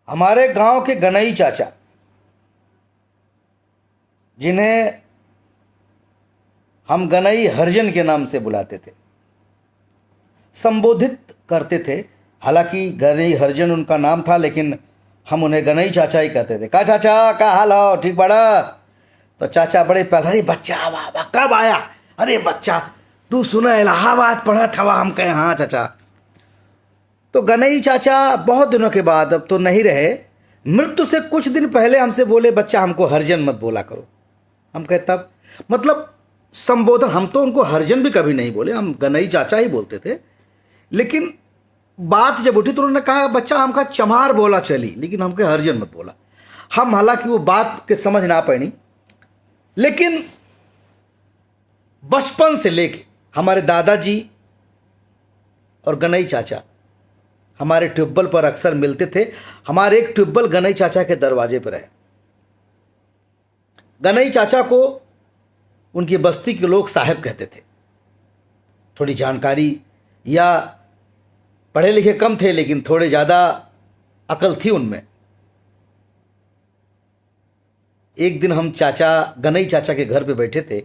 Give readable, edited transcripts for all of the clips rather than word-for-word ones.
हमारे गांव के गनई चाचा, जिन्हें हम गनई हरिजन के नाम से बुलाते थे, संबोधित करते थे। हालांकि गनई हरिजन उनका नाम था, लेकिन हम उन्हें गनई चाचा ही कहते थे। का चाचा, का हाल हो, ठीक बड़ा? तो चाचा बड़े पहले, अरे बच्चा वाह वाह, कब आया? अरे बच्चा, तू सुना इलाहाबाद पढ़ा था? हम कहे हाँ चाचा। तो गनई चाचा बहुत दिनों के बाद, अब तो नहीं रहे, मृत्यु से कुछ दिन पहले हमसे बोले, बच्चा हमको हरिजन मत बोला करो। हम कहे तब? मतलब संबोधन, हम तो उनको हरिजन भी कभी नहीं बोले, हम गनई चाचा ही बोलते थे। लेकिन बात जब उठी तो उन्होंने कहा, बच्चा हमका चमार बोला चली, लेकिन हमके हरिजन मत बोला। हम हालांकि वो बात के समझ ना पड़ी, लेकिन बचपन से लेके हमारे दादाजी और गनई चाचा हमारे ट्यूबवेल पर अक्सर मिलते थे। हमारे एक ट्यूबवेल गनई चाचा के दरवाजे पर है। गनई चाचा को उनकी बस्ती के लोग साहब कहते थे। थोड़ी जानकारी या पढ़े लिखे कम थे, लेकिन थोड़े ज़्यादा अकल थी उनमें। एक दिन हम गनई चाचा के घर पे बैठे थे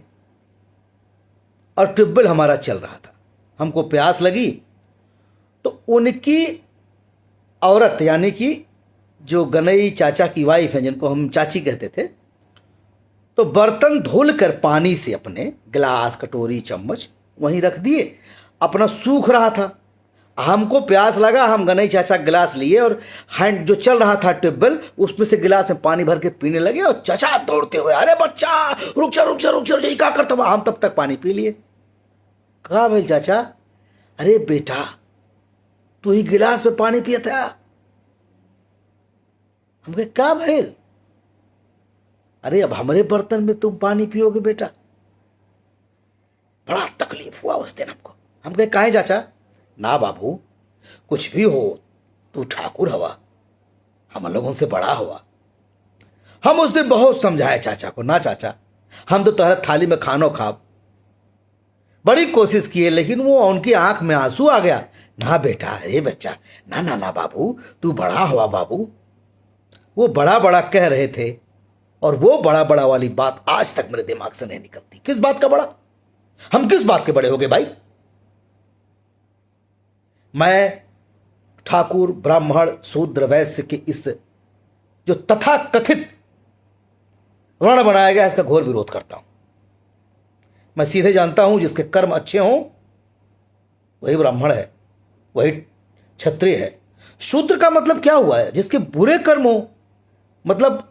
और ट्यूबवेल हमारा चल रहा था। हमको प्यास लगी तो उनकी औरत, यानी कि जो गनई चाचा की वाइफ है, जिनको हम चाची कहते थे, तो बर्तन धुल कर पानी से अपने गिलास, कटोरी, चम्मच वहीं रख दिए। अपना सूख रहा था। हमको प्यास लगा, हम गनई चाचा गिलास लिए और हैंड जो चल रहा था ट्यूबवेल, उसमें से गिलास में पानी भर के पीने लगे। और चाचा दौड़ते हुए, अरे बच्चा रुक जा रुक जा रुक जा, यही क्या करता हुआ? हम तब तक पानी पी लिए। कहा भाई चाचा? अरे बेटा, तू ही गिलास में पानी पिया था। हम कहे क्या भाई? अरे अब हमारे बर्तन में तुम पानी पियोगे बेटा? बड़ा तकलीफ हुआ उस दिन हमको। हम कहे काहे चाचा? ना बाबू, कुछ भी हो, तू ठाकुर हवा, हम लोगों से बड़ा हुआ। हम उस दिन बहुत समझाए चाचा को, ना चाचा, हम तो तुम्हारे थाली में खानो खाब। बड़ी कोशिश किए, लेकिन वो उनकी आंख में आंसू आ गया। ना बेटा, अरे बच्चा, ना ना ना बाबू, तू बड़ा हुआ बाबू। वो बड़ा बड़ा कह रहे थे, और वो बड़ा बड़ा वाली बात आज तक मेरे दिमाग से नहीं निकलती। किस बात का बड़ा? हम किस बात के बड़े हो गए भाई? मैं ठाकुर, ब्राह्मण, शूद्र, वैश्य के इस जो तथा कथित वर्ण बनाया गया, इसका घोर विरोध करता हूं। मैं सीधे जानता हूं, जिसके कर्म अच्छे हों वही ब्राह्मण है, वही क्षत्रिय है। शूद्र का मतलब क्या हुआ है? जिसके बुरे कर्म हो। मतलब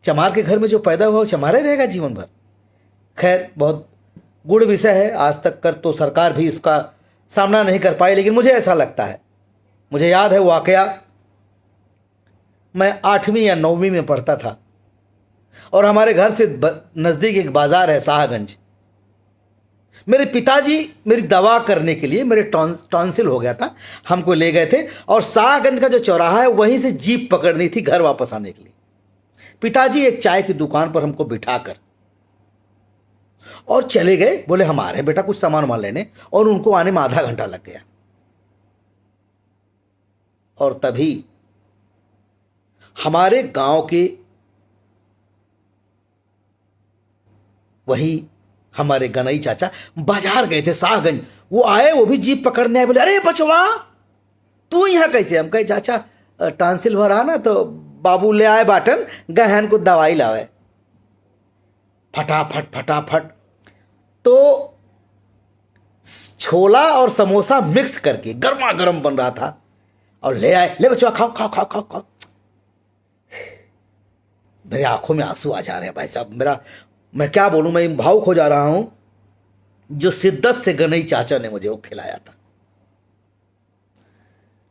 चमार के घर में जो पैदा हुआ वो चमार ही रहेगा जीवन भर। खैर, बहुत गुड़ विषय है। आज तक कर तो सरकार भी इसका सामना नहीं कर पाई, लेकिन मुझे ऐसा लगता है, मुझे याद है वाकया, मैं 8वीं या 9वीं में पढ़ता था और हमारे घर से नज़दीक एक बाजार है शाहगंज। मेरे पिताजी मेरी दवा करने के लिए, मेरे टॉन्सिल हो गया था, हमको ले गए थे और शाहगंज का जो चौराहा है वहीं से जीप पकड़नी थी घर वापस आने के लिए। पिताजी एक चाय की दुकान पर हमको बिठाकर और चले गए। बोले हम आ रहे हैं बेटा कुछ सामान वामान लेने, और उनको आने में आधा घंटा लग गया। और तभी हमारे गांव के वही हमारे गनई चाचा बाजार गए थे शाहगंज। वो आए, वो भी जीप पकड़ने आए। बोले अरे बचवा, तू यहां कैसे? हम कहे चाचा, टांसिल भरा ना, तो बाबू ले आए बाटन, गहन को दवाई लावे। फटाफट फटाफट तो छोला और समोसा मिक्स करके गर्मा गर्म बन रहा था और ले आए। ले बचवा, खाओ खाओ खाओ खाओ खाओ। मेरे आंखों में आंसू आ जा रहे हैं भाई साहब। मैं क्या बोलूं, मैं भावुक हो जा रहा हूं। जो शिद्दत से गनई चाचा ने मुझे वो खिलाया था।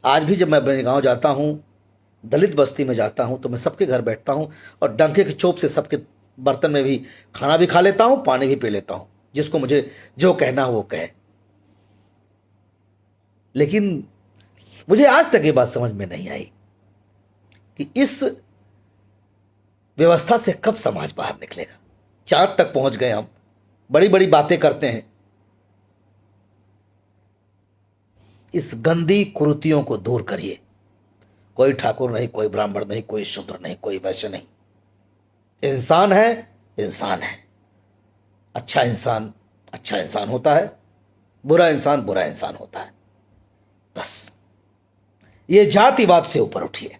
आज भी जब मैं अपने गांव जाता हूं, दलित बस्ती में जाता हूं, तो मैं सबके घर बैठता हूं और डंके की चोप से सबके बर्तन में भी खाना भी खा लेता हूं, पानी भी पी लेता हूं, जिसको मुझे जो कहना हो वो कहे। लेकिन मुझे आज तक ये बात समझ में नहीं आई कि इस व्यवस्था से कब समाज बाहर निकलेगा। चांद तक पहुंच गए हम, बड़ी बड़ी बातें करते हैं। इस गंदी कुरीतियों को दूर करिए। कोई ठाकुर नहीं, कोई ब्राह्मण नहीं, कोई शूद्र नहीं, कोई वैश्य नहीं। इंसान है, इंसान है। अच्छा इंसान अच्छा इंसान होता है, बुरा इंसान बुरा इंसान होता है। बस ये जातिवाद से ऊपर उठिए।